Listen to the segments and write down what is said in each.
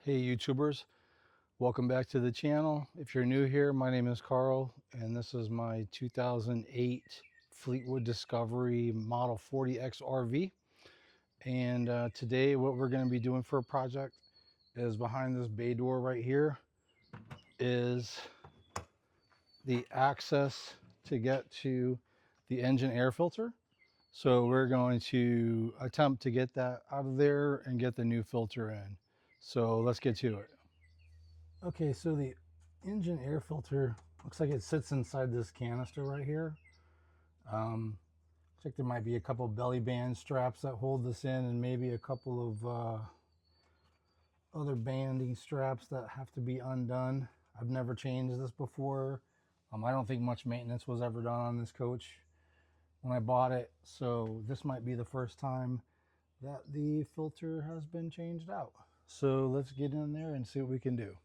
Hey YouTubers, welcome back to the channel. If you're new here, my name is Carl and this is my 2008 Fleetwood Discovery Model 40X RV. And today what we're going to be doing for a project is behind this bay door right here is the access to get to the engine air filter. So we're going to attempt to get that out of there and get the new filter in. So let's get to it. Okay, so the engine air filter looks like it sits inside this canister right here. Looks like there might be a couple belly band straps that hold this in and maybe a couple of other banding straps that have to be undone. I've never changed this before. I don't think much maintenance was ever done on this coach when I bought it, so this might be the first time that the filter has been changed out. So let's get in there and see what we can do.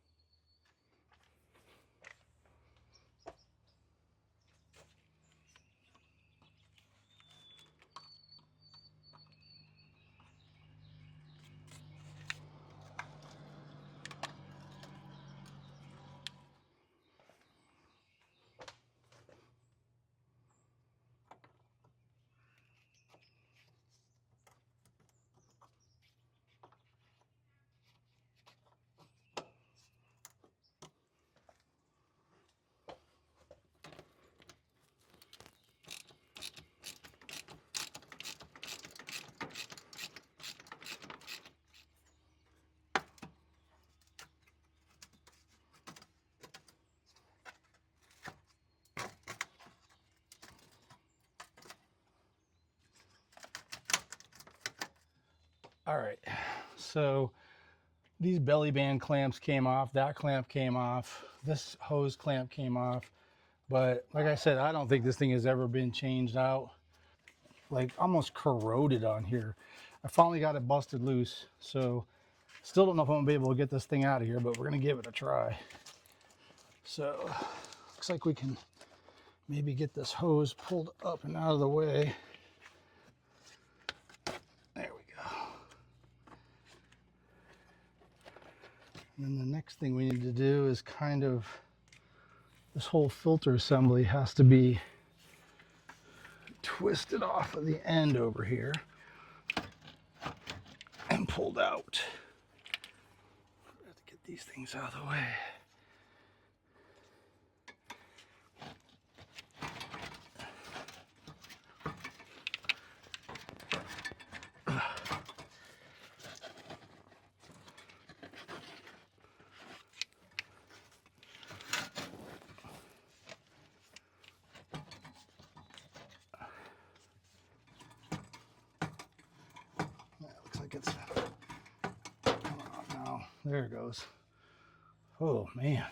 All right, so these belly band clamps came off, that clamp came off, this hose clamp came off, but like I said, I don't think this thing has ever been changed out. Like almost corroded on here. I finally got it busted loose, so still don't know if I'm gonna be able to get this thing out of here, but we're gonna give it a try. So looks like we can maybe get this hose pulled up and out of the way. There we go. And then the next thing we need to do is kind of, this whole filter assembly has to be twisted off of the end over here and pulled out. I have to get these things out of the way. That looks like it's coming out now. There it goes. Oh man.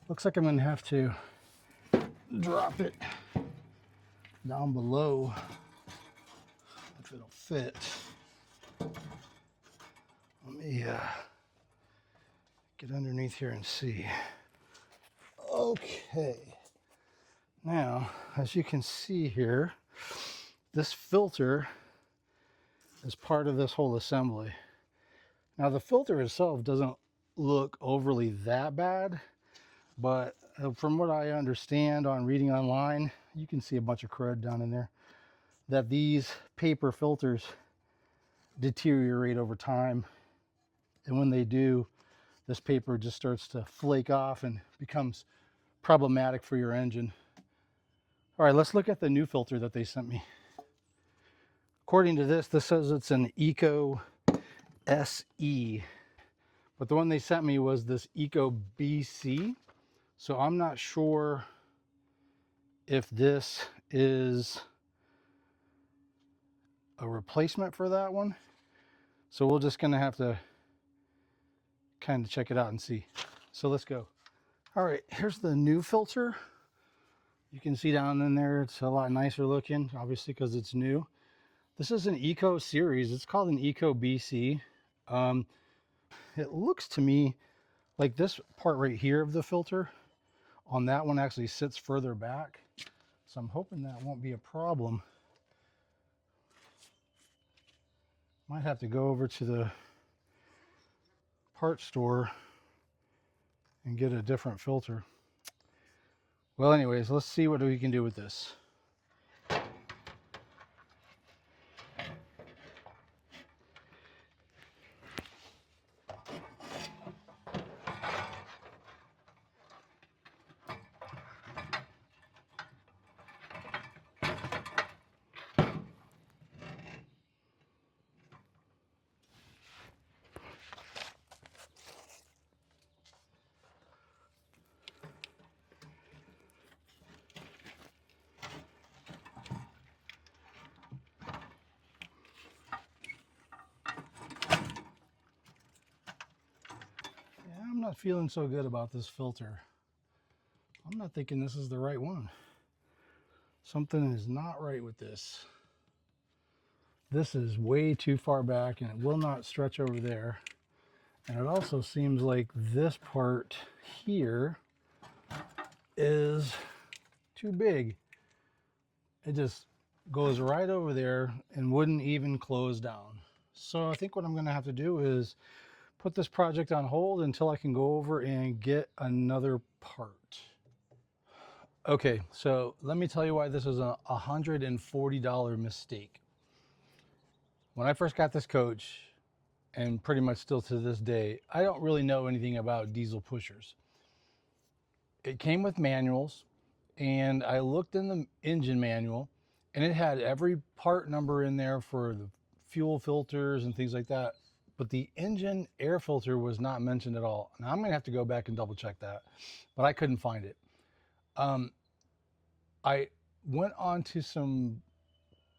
Looks like I'm gonna have to drop it down below if it'll fit. Let me get underneath here and see. Okay. Now, as you can see here, this filter is part of this whole assembly. Now, the filter itself doesn't look overly that bad, but from what I understand on reading online, you can see a bunch of crud down in there, that these paper filters deteriorate over time. And when they do, this paper just starts to flake off and becomes problematic for your engine. All right, let's look at the new filter that they sent me. According to this says it's an Eco SE, but the one they sent me was this Eco BC. So I'm not sure if this is a replacement for that one. So we're just gonna have to kind of check it out and see. So let's go. All right, here's the new filter. You can see down in there, it's a lot nicer looking, obviously because it's new. This is an Eco series. It's called an Eco BC. It looks to me like this part right here of the filter on that one actually sits further back. So I'm hoping that won't be a problem. Might have to go over to the parts store and get a different filter. Well, anyways, let's see what we can do with this. I'm not feeling so good about this filter. I'm not thinking this is the right one. Something is not right with this. This is way too far back and it will not stretch over there. And it also seems like this part here is too big. It just goes right over there and wouldn't even close down. So I think what I'm going to have to do is put this project on hold until I can go over and get another part. Okay, so let me tell you why this is a $140 mistake. When I first got this coach, and pretty much still to this day, I don't really know anything about diesel pushers. It came with manuals, and I looked in the engine manual, and it had every part number in there for the fuel filters and things like that. But the engine air filter was not mentioned at all. Now I'm gonna have to go back and double check that, but I couldn't find it. I went on to some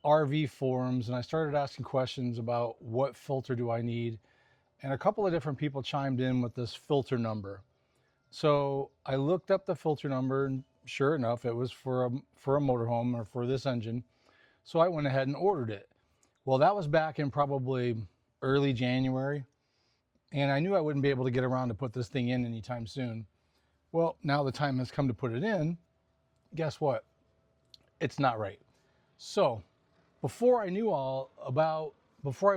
RV forums and I started asking questions about what filter do I need. And a couple of different people chimed in with this filter number. So I looked up the filter number and sure enough, it was for a motorhome or for this engine. So I went ahead and ordered it. Well, that was back in probably early January. And I knew I wouldn't be able to get around to put this thing in anytime soon. Well, now the time has come to put it in. Guess what? It's not right. So before I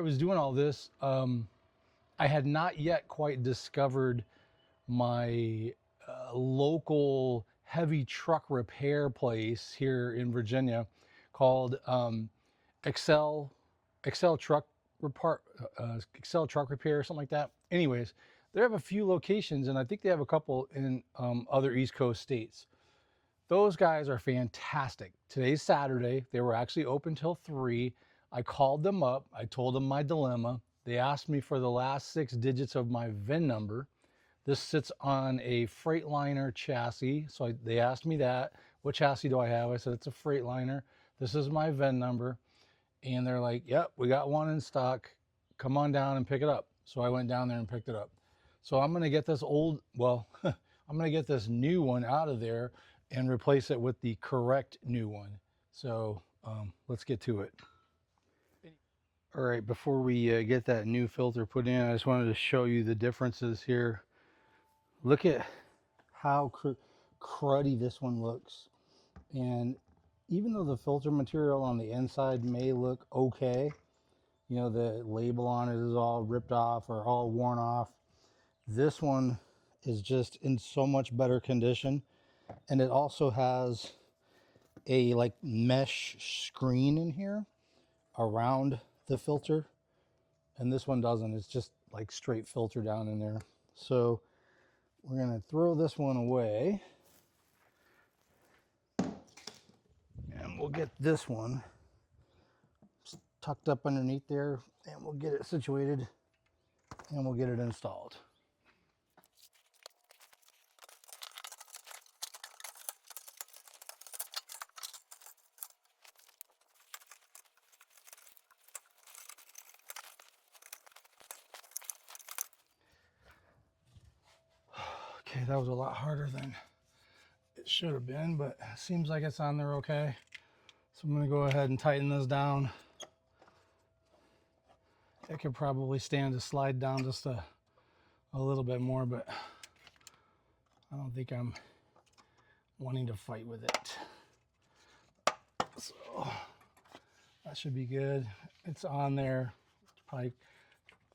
was doing all this, I had not yet quite discovered my local heavy truck repair place here in Virginia called Excel Truck Repair, something like that. Anyways, they have a few locations, and I think they have a couple in other East Coast states. Those guys are fantastic. Today's Saturday. They were actually open till 3. I called them up. I told them my dilemma. They asked me for the last 6 digits of my VIN number. This sits on a Freightliner chassis. So they asked me that. What chassis do I have? I said, it's a Freightliner. This is my VIN number. And they're like, yep, we got one in stock. Come on down and pick it up. So I went down there and picked it up. So I'm going to get this I'm going to get this new one out of there and replace it with the correct new one. So let's get to it. All right, before we get that new filter put in, I just wanted to show you the differences here. Look at how cruddy this one looks. And even though the filter material on the inside may look okay, you know, the label on it is all ripped off or all worn off, this one is just in so much better condition. And it also has a like mesh screen in here around the filter, and this one doesn't. It's just like straight filter down in there. So we're gonna throw this one away and we'll get this one tucked up underneath there, and we'll get it situated and we'll get it installed. Okay, that was a lot harder than it should have been, but it seems like it's on there okay. So I'm gonna go ahead and tighten this down. It could probably stand to slide down just a little bit more, but I don't think I'm wanting to fight with it. So that should be good. It's on there. Probably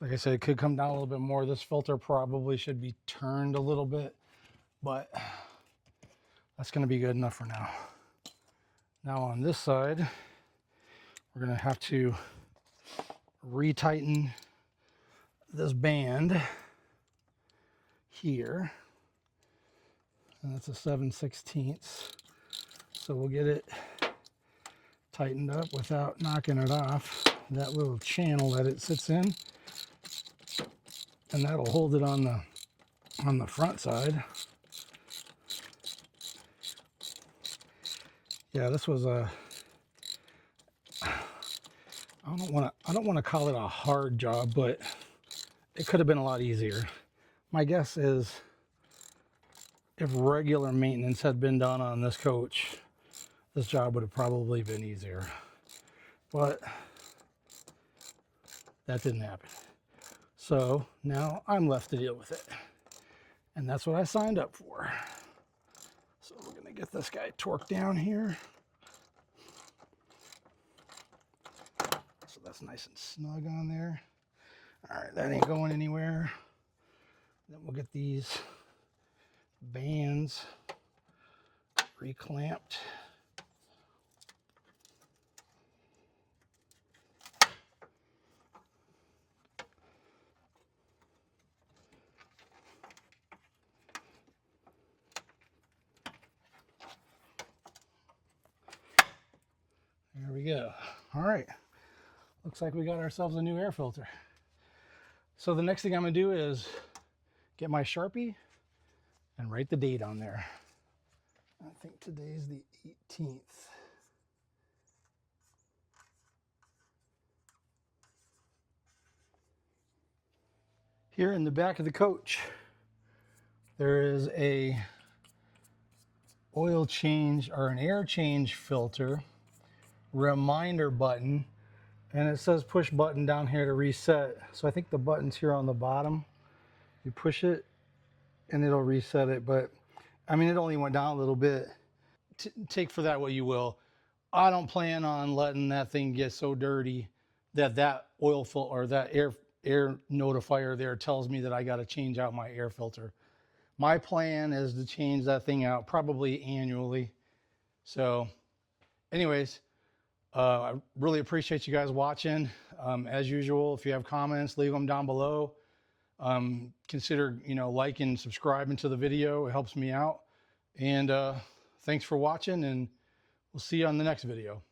Like I said, it could come down a little bit more. This filter probably should be turned a little bit, but that's going to be good enough for now. Now on this side, we're going to have to retighten this band here. And that's a 7/16. So we'll get it tightened up without knocking it off. That little channel that it sits in, and that'll hold it on the front side. Yeah, this was a, I don't want to call it a hard job, but it could have been a lot easier. My guess is if regular maintenance had been done on this coach, this job would have probably been easier. But that didn't happen. So now I'm left to deal with it. And that's what I signed up for. So we're going to get this guy torqued down here. So that's nice and snug on there. All right, that ain't going anywhere. Then we'll get these bands reclamped. There we go. All right. Looks like we got ourselves a new air filter. So the next thing I'm going to do is get my Sharpie and write the date on there. I think today's the 18th. Here in the back of the coach, there is a oil change or an air change filter reminder button, and it says push button down here to reset. So I think the button's here on the bottom. You push it and it'll reset it, but I mean, it only went down a little bit. Take for that what you will. I don't plan on letting that thing get so dirty that oil filter or that air notifier there tells me that I got to change out my air filter. My plan is to change that thing out probably annually. So anyways, I really appreciate you guys watching. As usual, if you have comments, leave them down below. Consider, liking and subscribing to the video. It helps me out. And thanks for watching, and we'll see you on the next video.